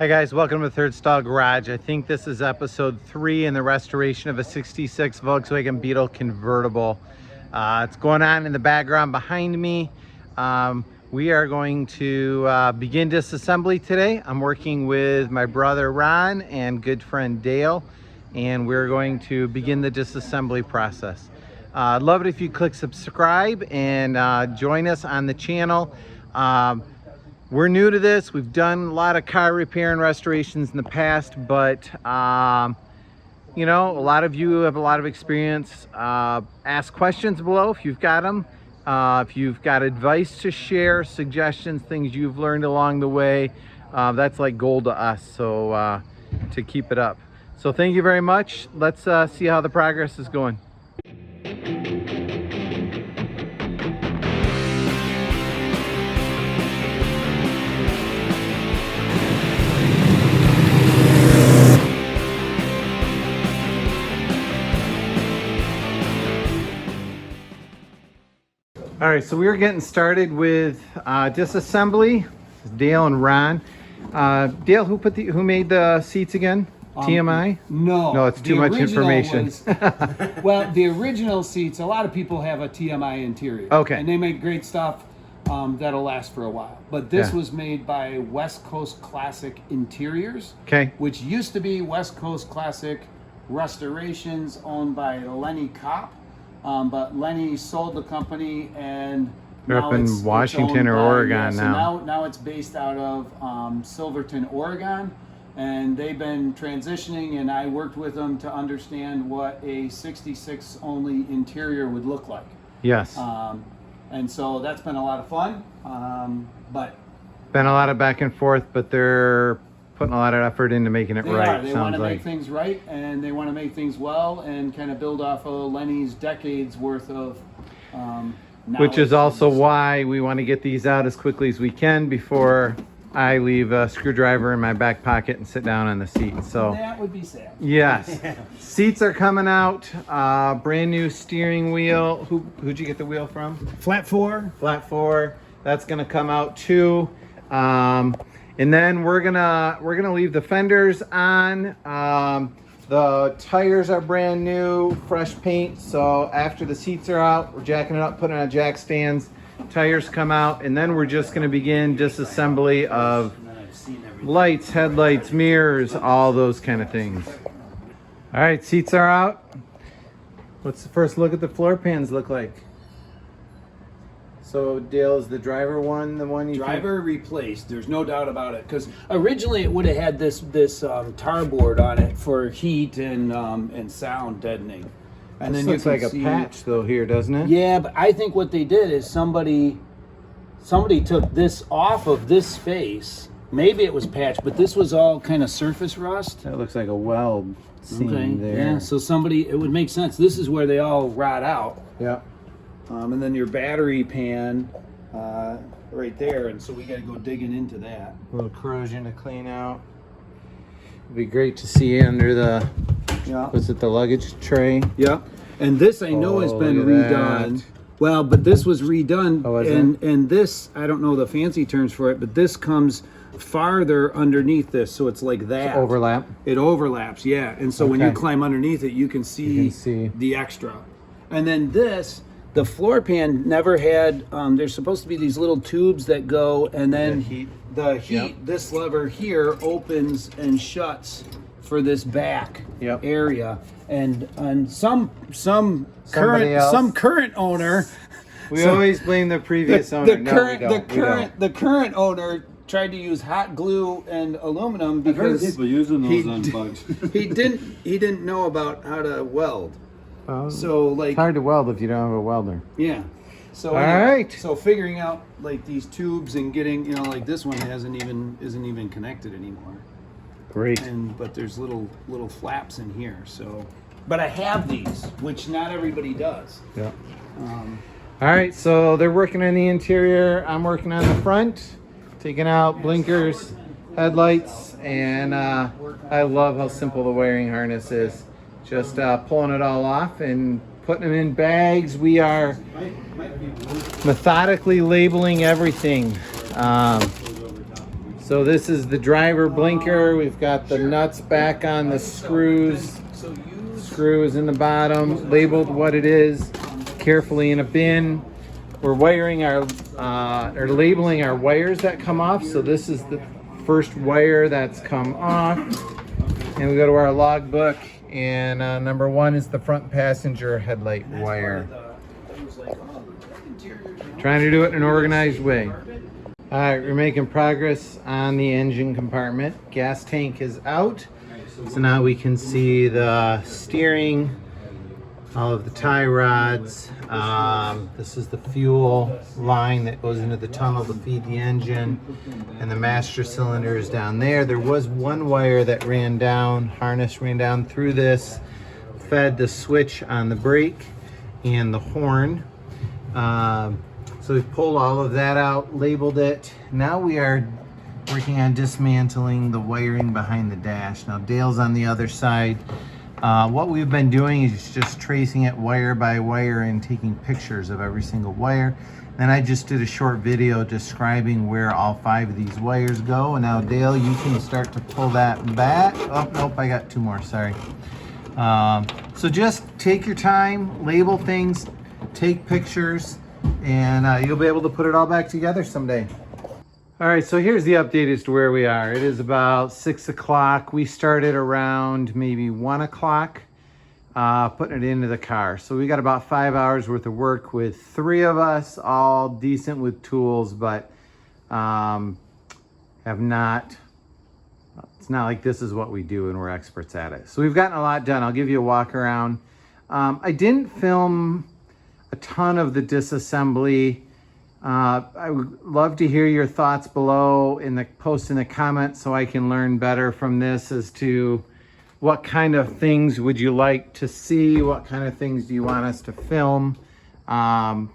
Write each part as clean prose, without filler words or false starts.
Hi guys, welcome to Third Stall Garage. I think this is episode 3 in the restoration of a 66 Volkswagen Beetle Convertible. It's going on in the background behind me. We are going to begin disassembly today. I'm working with my brother Ron and good friend Dale, and we're going to begin the disassembly process. I'd love it if you click subscribe and join us on the channel. We're new to this. We've done a lot of car repair and restorations in the past, but you know, a lot of you have a lot of experience. Ask questions below if you've got them. If you've got advice to share, suggestions, things you've learned along the way, that's like gold to us, so to keep it up. So thank you very much. Let's see how the progress is going. All right, so we're getting started with disassembly. Dale and Ron. Dale, who made the seats again? TMI? No, it's too much information. Well, the original seats, a lot of people have a TMI interior. Okay. And they make great stuff that'll last for a while. But this was made by West Coast Classic Interiors. Okay. Which used to be West Coast Classic Restorations, owned by Lenny Kopp. But Lenny sold the company, and they're up in Washington or Oregon now. So now it's based out of Silverton, Oregon, and they've been transitioning, and I worked with them to understand what a 66 only interior would look like. Yes. And so that's been a lot of fun, but been a lot of back and forth, but they're putting a lot of effort into making it right. They want to make things right, and they want to make things well, and kind of build off of Lenny's decades worth of which is also why we want to get these out as quickly as we can before I leave a screwdriver in my back pocket and sit down on the seat. So that would be sad. Yes. Seats are coming out. Brand new steering wheel. Who'd you get the wheel from? Flat 4. Flat 4. That's gonna come out too. And then we're gonna leave the fenders on. The tires are brand new, fresh paint. So after the seats are out, we're jacking it up, putting it on jack stands. Tires come out, and then we're just gonna begin disassembly of lights, headlights, mirrors, all those kind of things. All right, seats are out. What's the first look at the floor pans look like? So Dale, is the driver one the one you driver replaced? There's no doubt about it, because originally it would have had this tar board on it for heat and sound deadening. And then looks like a patch though here, doesn't it? Yeah, but I think what they did is somebody took this off of this face. Maybe it was patched, but this was all kind of surface rust. That looks like a weld seam there. Yeah, so it would make sense. This is where they all rot out. Yeah. And then your battery pan right there, and so we got to go digging into that. A little corrosion to clean out. It'd be great to see under the, was it the luggage tray? Yeah. And this I know has been redone. That. Well, but this was redone. Oh, and this, I don't know the fancy terms for it, but this comes farther underneath this, so it's like that. So overlap? It overlaps, yeah. And so when you climb underneath it, you can see the extra. And then this, the floor pan never had, there's supposed to be these little tubes that go, and then the heat, this lever here opens and shuts for this back area. And some current owner, we always blame the previous owner. The current owner tried to use hot glue and aluminum because people using those on bugs. he didn't know about how to weld. So like, it's hard to weld if you don't have a welder. Yeah. So So figuring out like these tubes and getting, you know, like this one isn't even connected anymore. Great. But there's little flaps in here. So, but I have these, which not everybody does. Yeah. All right. So they're working on the interior. I'm working on the front, taking out blinkers, headlights, and I love how simple the wiring harness is. Just pulling it all off and putting them in bags. We are methodically labeling everything. So this is the driver blinker. We've got the nuts back on the screws. Screw is in the bottom, labeled what it is, carefully in a bin. We're wiring our, or labeling our wires that come off. So this is the first wire that's come off. And we go to our logbook, and number 1 is the front passenger headlight wire. Trying to do it in an organized way. All right, we're making progress on the engine compartment. Gas tank is out. So now we can see the steering, all of the tie rods. This is the fuel line that goes into the tunnel to feed the engine, and the master cylinder is down there. There was one wire that ran down, harness ran down through this, fed the switch on the brake and the horn. So we've pulled all of that out, labeled it. Now we are working on dismantling the wiring behind the dash. Now Dale's on the other side. What we've been doing is just tracing it wire by wire and taking pictures of every single wire. Then I just did a short video describing where all 5 of these wires go. And now Dale, you can start to pull that back. Oh, nope, I got 2 more, sorry. So just take your time, label things, take pictures, and you'll be able to put it all back together someday. All right, so here's the update as to where we are. It is about 6 o'clock. We started around maybe 1 o'clock putting it into the car. So we got about 5 hours worth of work with 3 of us, all decent with tools, but have not, it's not like this is what we do and we're experts at it. So we've gotten a lot done. I'll give you a walk around. I didn't film a ton of the disassembly. I would love to hear your thoughts below in the post in the comments so I can learn better from this as to what kind of things would you like to see, what kind of things do you want us to film. I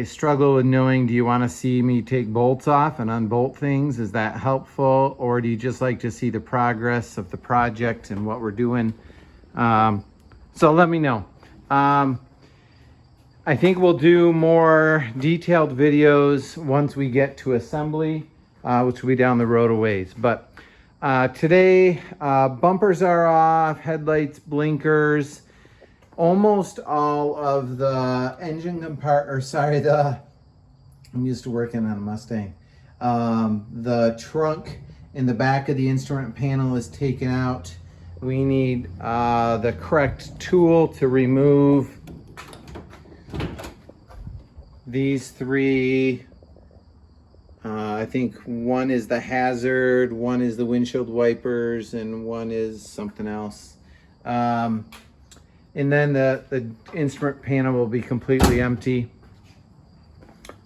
struggle with knowing, do you want to see me take bolts off and unbolt things? Is that helpful? Or do you just like to see the progress of the project and what we're doing? So let me know. I think we'll do more detailed videos once we get to assembly, which will be down the road a ways. But today, bumpers are off, headlights, blinkers, almost all of the engine I'm used to working on a Mustang. The trunk in the back of the instrument panel is taken out. We need the correct tool to remove these 3. I think one is the hazard, one is the windshield wipers, and one is something else. And then the instrument panel will be completely empty.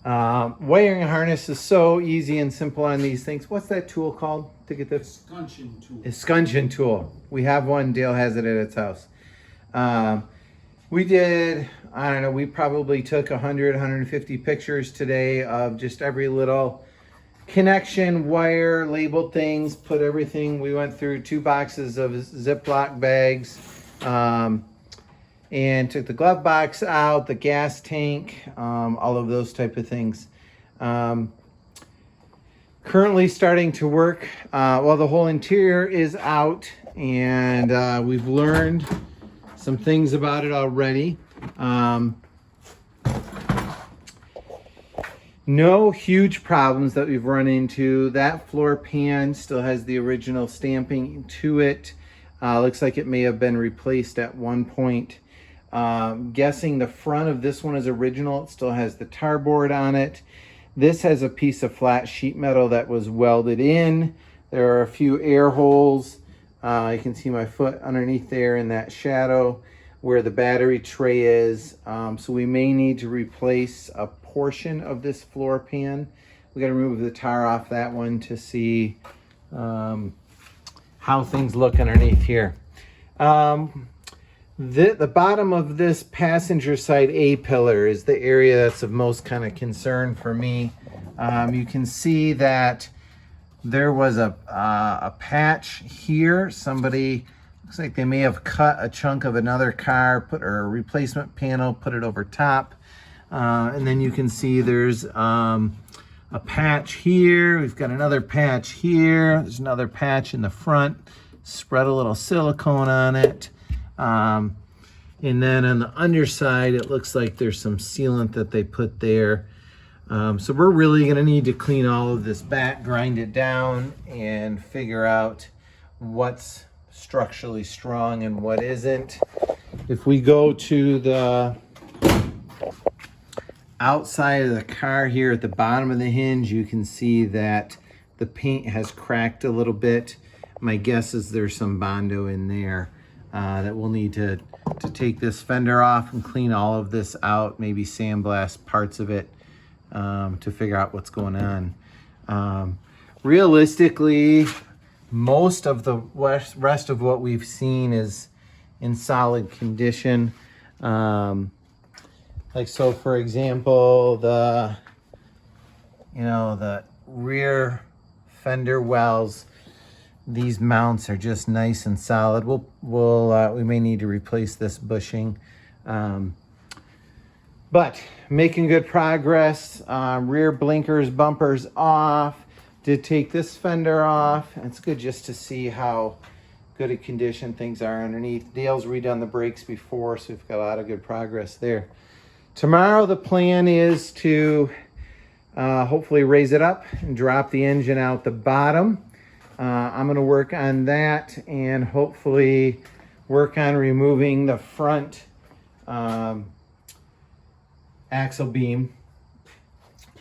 Wiring harness is so easy and simple on these things. What's that tool called to get the Scuncheon tool? A scuncheon tool. We have one. Dale has it at its house. We did, I don't know, we probably took 100, 150 pictures today of just every little connection, wire, labeled things, put everything. We went through 2 boxes of Ziploc bags and took the glove box out, the gas tank, all of those type of things. Currently starting to work, well, the whole interior is out, and we've learned some things about it already. No huge problems that we've run into. That floor pan still has the original stamping to it. Looks like it may have been replaced at one point. Guessing the front of this one is original. It still has the tar board on it. This has a piece of flat sheet metal that was welded in. There are a few air holes. You can see my foot underneath there in that shadow where the battery tray is. So we may need to replace a portion of this floor pan. We got to remove the tar off that one to see how things look underneath here. The bottom of this passenger side A-pillar is the area that's of most kind of concern for me. You can see that there was a patch here. Somebody, looks like they may have cut a chunk of another car, or a replacement panel, put it over top. And then you can see there's a a patch here. We've got another patch here. There's another patch in the front. Spread a little silicone on it. And then on the underside, it looks like there's some sealant that they put there. So we're really gonna need to clean all of this back, grind it down, and figure out what's structurally strong and what isn't. If we go to the outside of the car here at the bottom of the hinge, you can see that the paint has cracked a little bit. My guess is there's some Bondo in there that we'll need to take this fender off and clean all of this out, maybe sandblast parts of it to figure out what's going on. Realistically, most of the rest of what we've seen is in solid condition. Like, so for example, the rear fender wells, these mounts are just nice and solid. We may need to replace this bushing, but making good progress. Rear blinkers, bumpers off. Did take this fender off. It's good just to see how good a condition things are underneath. Dale's redone the brakes before, so we've got a lot of good progress there. Tomorrow the plan is to hopefully raise it up and drop the engine out the bottom. I'm going to work on that and hopefully work on removing the front axle beam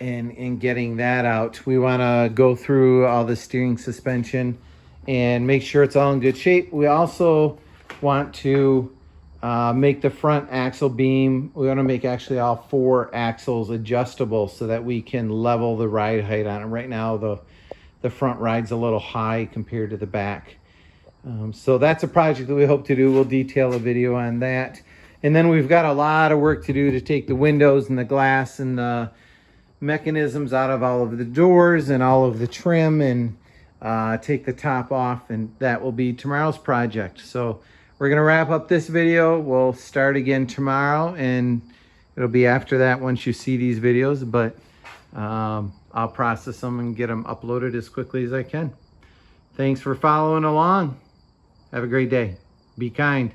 and getting that out. We want to go through all the steering suspension and make sure it's all in good shape. We also want to make the front axle beam, we want to make actually all 4 axles adjustable so that we can level the ride height on it. Right now the front ride's a little high compared to the back. So that's a project that we hope to do. We'll detail a video on that. And then we've got a lot of work to do to take the windows and the glass and the mechanisms out of all of the doors and all of the trim and take the top off, and that will be tomorrow's project. So we're gonna wrap up this video. We'll start again tomorrow, and it'll be after that once you see these videos, but I'll process them and get them uploaded as quickly as I can. Thanks for following along. Have a great day. Be kind.